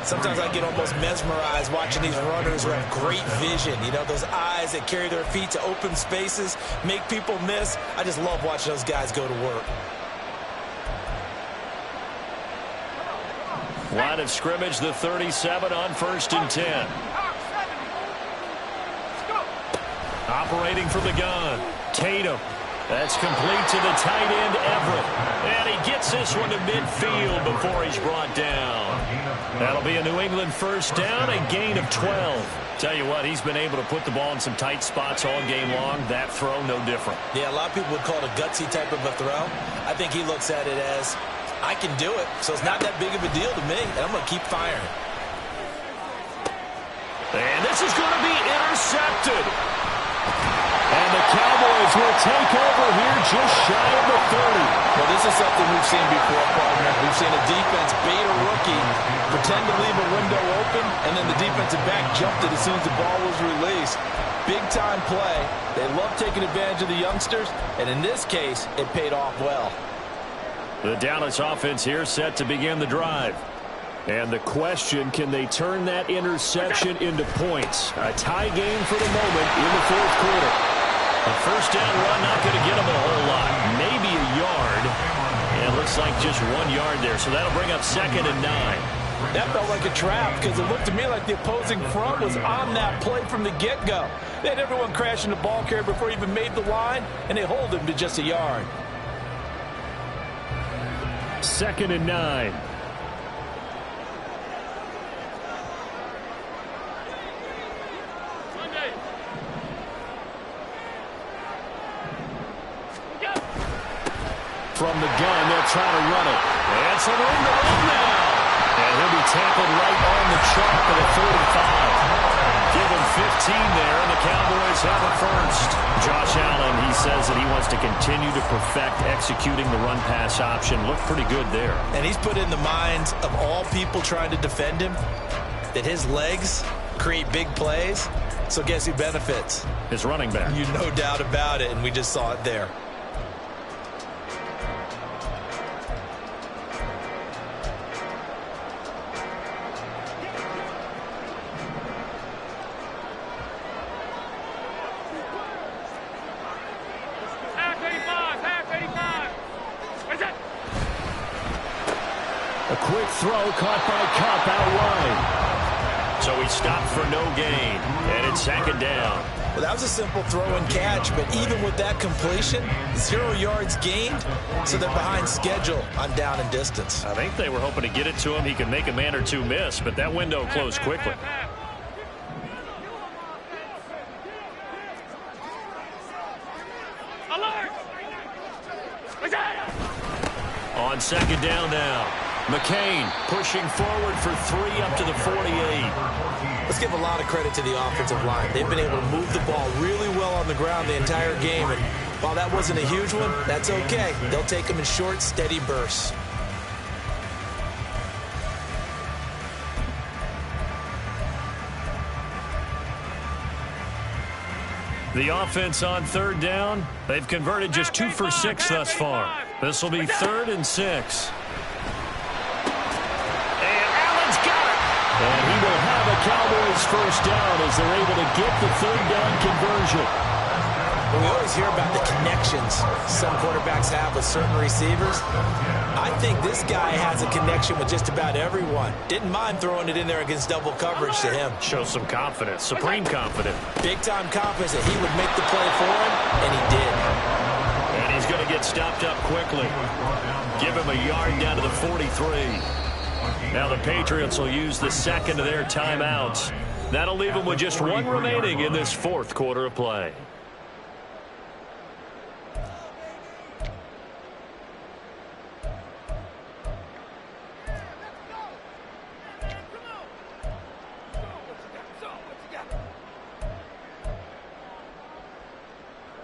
B: Sometimes I get almost mesmerized watching these runners who have great vision. You know, those eyes that carry their feet to open spaces, make people miss. I just love watching those guys go to work.
A: Line of scrimmage, the 37 on 1st and 10. Operating from the gun. Tatum. That's complete to the tight end, Everett. And he gets this one to midfield before he's brought down. That'll be a New England first down, a gain of 12. Tell you what, he's been able to put the ball in some tight spots all game long. That throw, no different.
B: Yeah, a lot of people would call it a gutsy type of a throw. I think he looks at it as, I can do it, so it's not that big of a deal to me, and I'm going to keep firing.
A: This is going to be intercepted. And the Cowboys will take over here just shy of the 30.
B: Well, this is something we've seen before, partner. We've seen a defense bait a rookie, pretend to leave a window open, and then the defensive back jumped it as soon as the ball was released. Big-time play. They love taking advantage of the youngsters, and in this case, it paid off well.
A: The Dallas offense here set to begin the drive. And the question, can they turn that interception into points? A tie game for the moment in the fourth quarter. A first down run not going to get them a whole lot. Maybe a yard. And it looks like just 1 yard there. So that'll bring up 2nd and 9.
B: That felt like a trap because it looked to me like the opposing front was on that play from the get-go. They had everyone crashing the ball carrier before he even made the line, and they hold him to just a yard.
A: 2nd and 9. From the gun, they'll try to run it. And some room to run now. And he'll be tackled right on the chalk at a 3rd and 5. Give him 15 there, and the Cowboys have a first. Josh Allen, he says that he wants to continue to perfect executing the run-pass option. Looked pretty good there.
B: And he's put in the minds of all people trying to defend him that his legs create big plays. So guess who benefits?
A: His running back.
B: You no doubt about it, and we just saw it there.
A: A quick throw caught by Kupp out wide. So he stopped for no gain, and it's 2nd down.
B: Well, that was a simple throw and catch, but even with that completion, 0 yards gained, so they're behind schedule on down and distance.
A: I think they were hoping to get it to him. He could make a man or two miss, but that window closed quickly. On 2nd down now. McCain pushing forward for 3 up to the 48.
B: Let's give a lot of credit to the offensive line. They've been able to move the ball really well on the ground the entire game. And while that wasn't a huge one, that's okay. They'll take them in short, steady bursts.
A: The offense on 3rd down. They've converted just 2 for 6 thus far. This will be 3rd and 6. And he will have a Cowboys first down as they're able to get the 3rd down conversion.
B: Well, we always hear about the connections some quarterbacks have with certain receivers. I think this guy has a connection with just about everyone. Didn't mind throwing it in there against double coverage to him.
A: Shows some confidence, supreme confidence.
B: Big-time confidence that he would make the play for him, and he did.
A: And he's going to get stopped up quickly. Give him a yard down to the 43. Now the Patriots will use the 2nd of their timeouts. That'll leave them with just 1 remaining in this 4th quarter of play.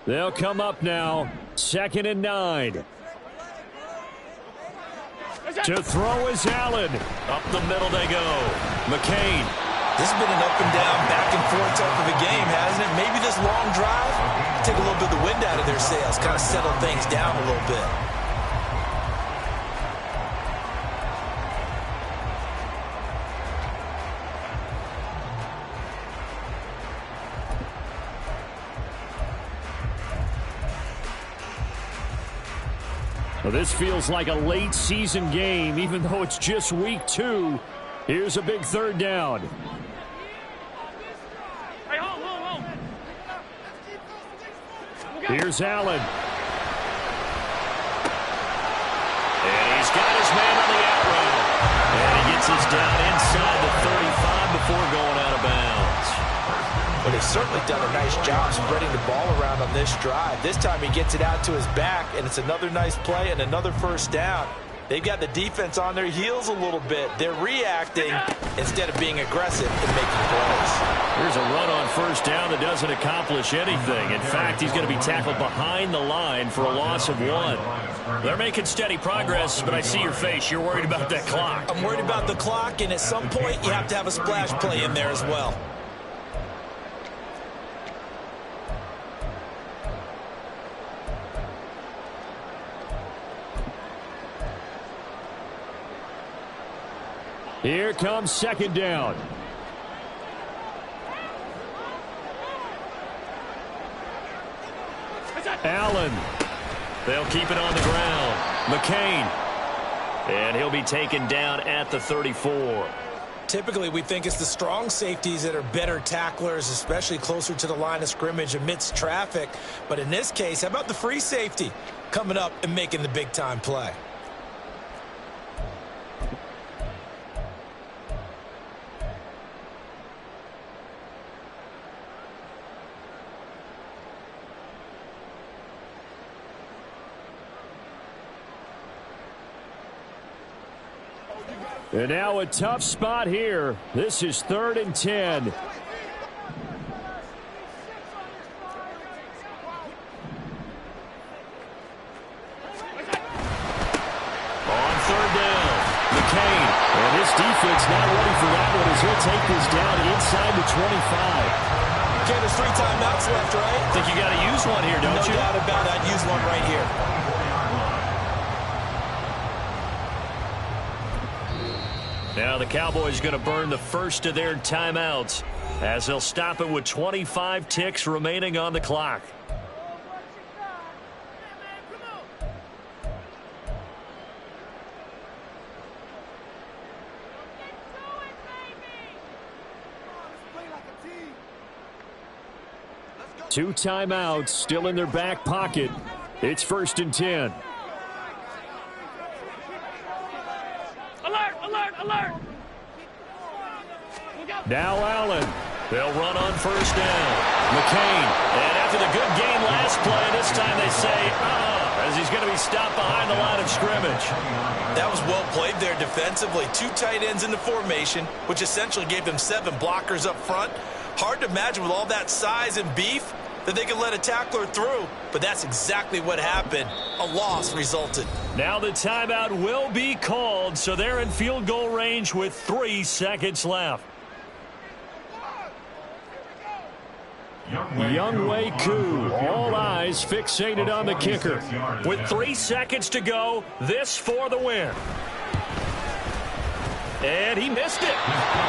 A: They'll come up now. 2nd and 9. To throw is Allen. Up the middle they go. McCain.
B: This has been an up and down, back and forth type of a game, hasn't it? Maybe this long drive, take a little bit of the wind out of their sails, kind of settle things down a little bit.
A: Well, this feels like a late season game, even though it's just week 2. Here's a big 3rd down.
D: Hey, hold.
A: Here's Allen. And he's got his man on the out route. And he gets us down inside the 35 before going out of bounds.
B: But he's certainly done a nice job spreading the ball around on this drive. This time he gets it out to his back, and it's another nice play and another first down. They've got the defense on their heels a little bit. They're reacting instead of being aggressive and making plays.
A: Here's a run on first down that doesn't accomplish anything. In fact, he's going to be tackled behind the line for a loss of 1. They're making steady progress, but I see your face. You're worried about that clock.
B: I'm worried about the clock, and at some point, you have to have a splash play in there as well.
A: Here comes second down. Allen. They'll keep it on the ground. McCain. And he'll be taken down at the 34.
B: Typically, we think it's the strong safeties that are better tacklers, especially closer to the line of scrimmage amidst traffic. But in this case, how about the free safety coming up and making the big-time play?
A: And now a tough spot here. This is 3rd and 10. On 3rd down, McCain. And this defense not ready for that one as he'll take this down inside the 25.
B: Okay, there's 3 timeouts left, right?
A: I think you got to use one here, don't you?
B: No doubt about it. I'd use one right here.
A: Now the Cowboys going to burn the first of their timeouts as they'll stop it with 25 ticks remaining on the clock. Two timeouts still in their back pocket. It's 1st and 10.
D: Alert!
A: Now Allen. They'll run on first down. McCain. And after the good game last play, this time they say, as he's going to be stopped behind the line of scrimmage.
B: That was well played there defensively. 2 tight ends in the formation, which essentially gave them 7 blockers up front. Hard to imagine with all that size and beef that they could let a tackler through, but that's exactly what happened. A loss resulted.
A: Now the timeout will be called, so they're in field goal range with 3 seconds left. Younghoe Koo, all eyes fixated on the kicker. With 3 seconds to go, this for the win. And he missed it.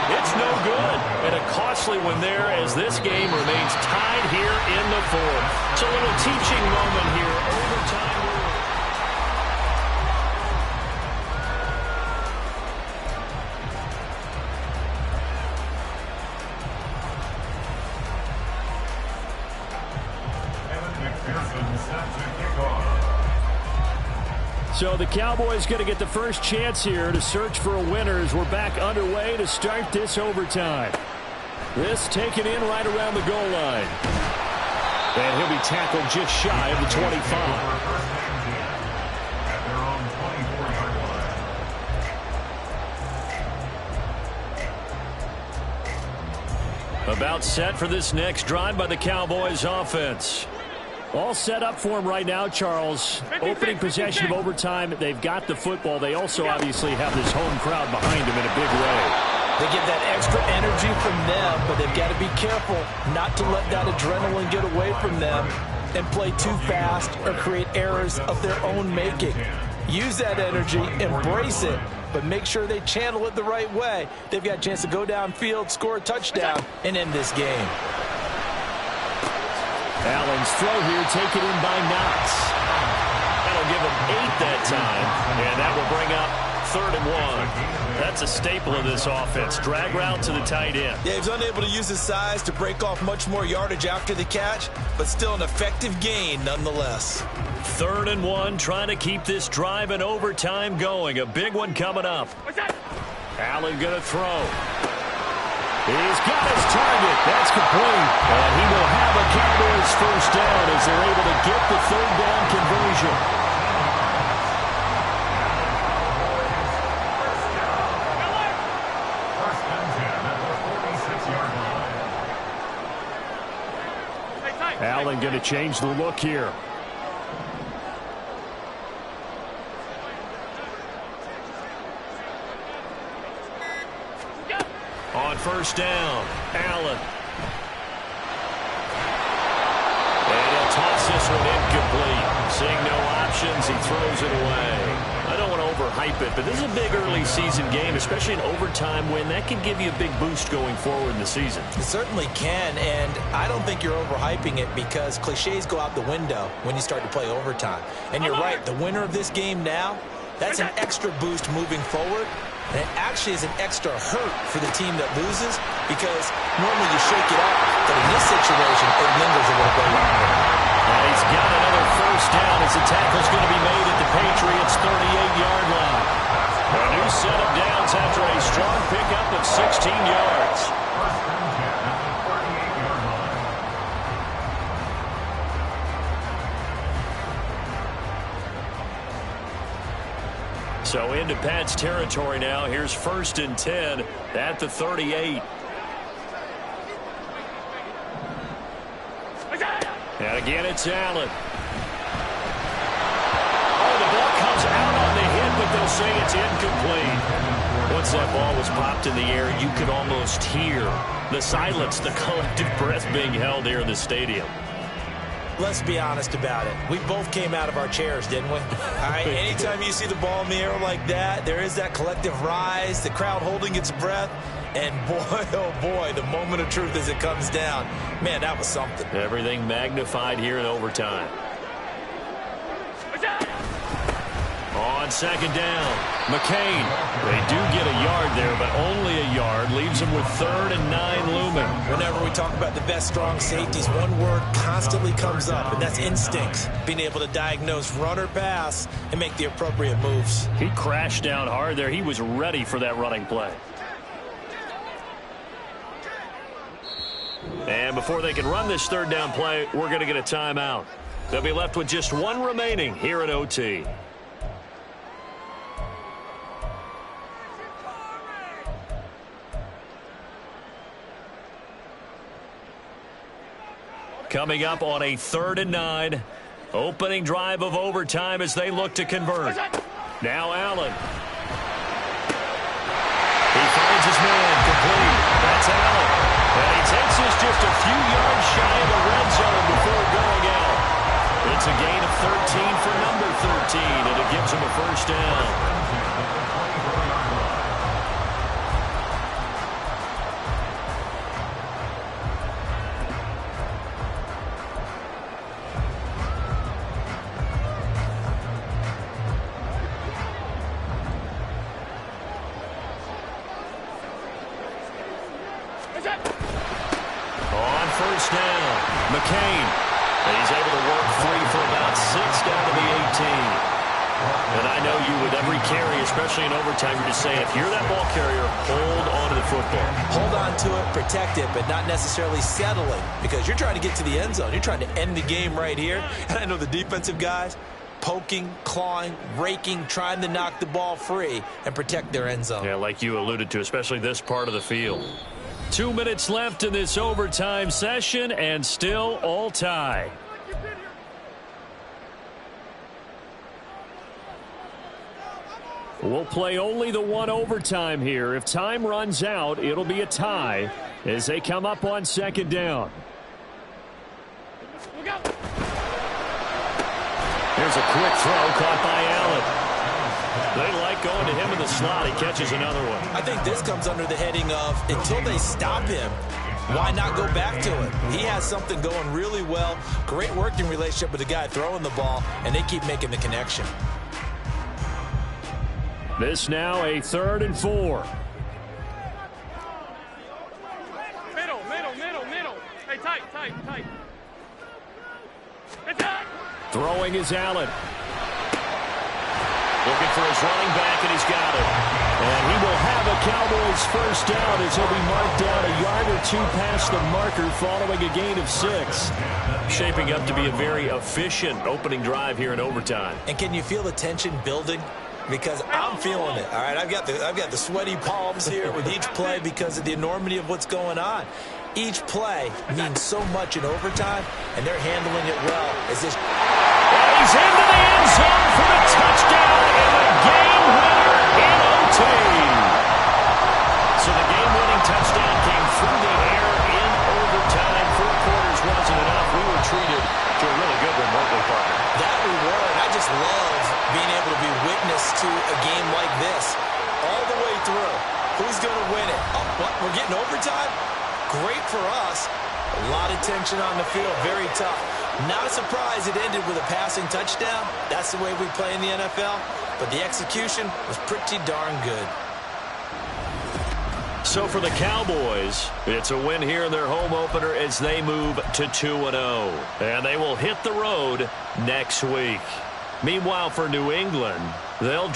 A: It's no good. And a costly one there as this game remains tied here in the 4th. It's a little teaching moment here. Overtime rule. So the Cowboys going to get the first chance here to search for a winner as we're back underway to start this overtime. This taken in right around the goal line. And he'll be tackled just shy of the 25. About set for this next drive by the Cowboys offense. All set up for him right now, Charles. Opening possession of overtime. They've got the football. They also obviously have this home crowd behind them in a big way.
B: They get that extra energy from them, but they've got to be careful not to let that adrenaline get away from them and play too fast or create errors of their own making. Use that energy, embrace it, but make sure they channel it the right way. They've got a chance to go downfield, score a touchdown, and end this game.
A: Allen's throw here taken in by Knox. That'll give him 8 that time, and that will bring up 3rd and 1. That's a staple of this offense. Drag route to the tight end.
B: Yeah, he's unable to use his size to break off much more yardage after the catch, but still an effective gain nonetheless.
A: 3rd and 1, trying to keep this drive in overtime going. A big one coming up. Allen going to throw. He's got his target. That's complete. And he will have a Cowboys first down as they're able to get the 3rd down conversion. going to change the look here. On first down, Allen. And he'll toss this one incomplete. Seeing no options, he throws it away. I don't want to overhype it, but this is a big early season game, especially an overtime win. That can give you a big boost going forward in the season.
B: It certainly can, and I don't think you're overhyping it because cliches go out the window when you start to play overtime. And you're right, the winner of this game now, that's an extra boost moving forward. And it actually is an extra hurt for the team that loses because normally you shake it off. But in this situation, it lingers a little bit longer.
A: And he's got another first down as the tackle's going to be made at the Patriots' 38-yard line. A new set of downs after a strong pickup of 16 yards. So into Pat's territory now. Here's 1st and 10 at the 38. And again, it's Allen. Oh, the ball comes out on the hit, but they'll say it's incomplete. Once that ball was popped in the air, you could almost hear the silence, the collective breath being held here in the stadium.
B: Let's be honest about it. We both came out of our chairs, didn't we? All right, anytime you see the ball in the air like that, there is that collective rise, the crowd holding its breath. And boy, oh boy, the moment of truth as it comes down. Man, that was something.
A: Everything magnified here in overtime. On 2nd down, McCain. They do get a yard there, but only a yard. Leaves them with 3rd and 9 looming.
B: Whenever we talk about the best strong safeties, one word constantly comes up, and that's instincts. Being able to diagnose run or pass and make the appropriate moves.
A: He crashed down hard there. He was ready for that running play. And before they can run this 3rd down play, we're going to get a timeout. They'll be left with just one remaining here at OT. Coming up on a 3rd and 9. Opening drive of overtime as they look to convert. Now Allen. He finds his man complete. That's Allen. And he takes this just a few yards shy of the red zone before going out. It's a gain of 13 for number 13, and it gives him a first down. On first down, McCain. And he's able to work free for about 6 down to the 18. And I know you with every carry, especially in overtime, you're just saying, if you're that ball carrier, hold on to the football.
B: Hold on to it, protect it, but not necessarily settling because you're trying to get to the end zone. You're trying to end the game right here. And I know the defensive guys poking, clawing, raking, trying to knock the ball free and protect their end zone.
A: Yeah, like you alluded to, especially this part of the field. 2 minutes left in this overtime session, and still all tie. We'll play only the one overtime here. If time runs out, it'll be a tie as they come up on 2nd down. Here's a quick throw caught by Allen. They like going to him in the slot. He catches another one.
B: I think this comes under the heading of until they stop him, why not go back to it? He has something going really well. Great working relationship with the guy throwing the ball, and they keep making the connection.
A: This now a 3rd and 4.
D: Middle. Hey, tight. Attack!
A: Throwing is Allen. Looking for his running back, and he's got it. And he will have a Cowboys first down as he'll be marked down a yard or two past the marker following a gain of 6. Shaping up to be a very efficient opening drive here in overtime.
B: And can you feel the tension building? Because I'm feeling it. All right, I've got the sweaty palms here with each play because of the enormity of what's going on. Each play means so much in overtime, and they're handling it well as this.
A: And he's into the end zone for the touchdown and the game winner in OT. So the game-winning touchdown came through the air in overtime. 4 quarters wasn't enough. We were treated to a really good one, weren't we, partner?
B: That we were, and I just love being able to be witness to a game like this all the way through. Who's going to win it? Oh, what? We're getting overtime? Great for us. A lot of tension on the field. Very tough. Not a surprise it ended with a passing touchdown. That's the way we play in the NFL. But the execution was pretty darn good.
A: So for the Cowboys, it's a win here in their home opener as they move to 2-0. And they will hit the road next week. Meanwhile, for New England, they'll